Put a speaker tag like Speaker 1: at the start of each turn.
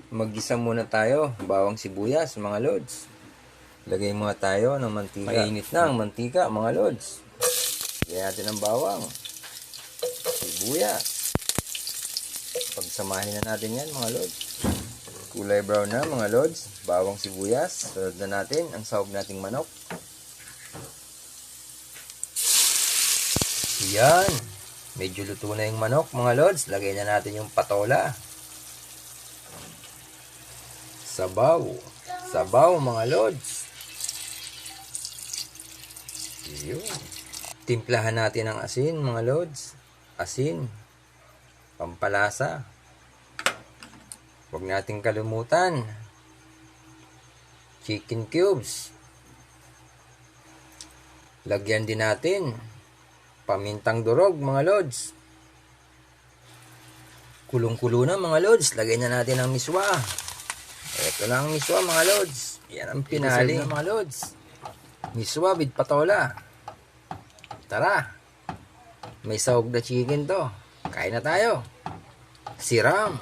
Speaker 1: Maggisa muna tayo, bawang sibuyas mga lods. Lagay muna tayo ng mantika. Mainit na ang mantika mga lods. Lagyan natin ang bawang, sibuyas. Pagsamahin na natin yan mga lods. Kulay brown na mga lods, bawang sibuyas. Sunod na natin ang sahog nating manok. Yan. Medyo luto na yung manok mga lods. Lagay na natin yung patola. Sabaw. Sabaw mga lods. Yun. Timplahan natin ang asin mga lods. Asin. Pampalasa. Huwag nating kalimutan. Chicken cubes. Lagyan din natin pamintang durog mga lods. Kulong-kulo na mga lods. Lagyan na natin ang miswa. Ito na ang miswa mga lods. Yan ang pinali mga lods. Miswa with patola. Tara. May sahog na chicken to. Kain na tayo. Siram.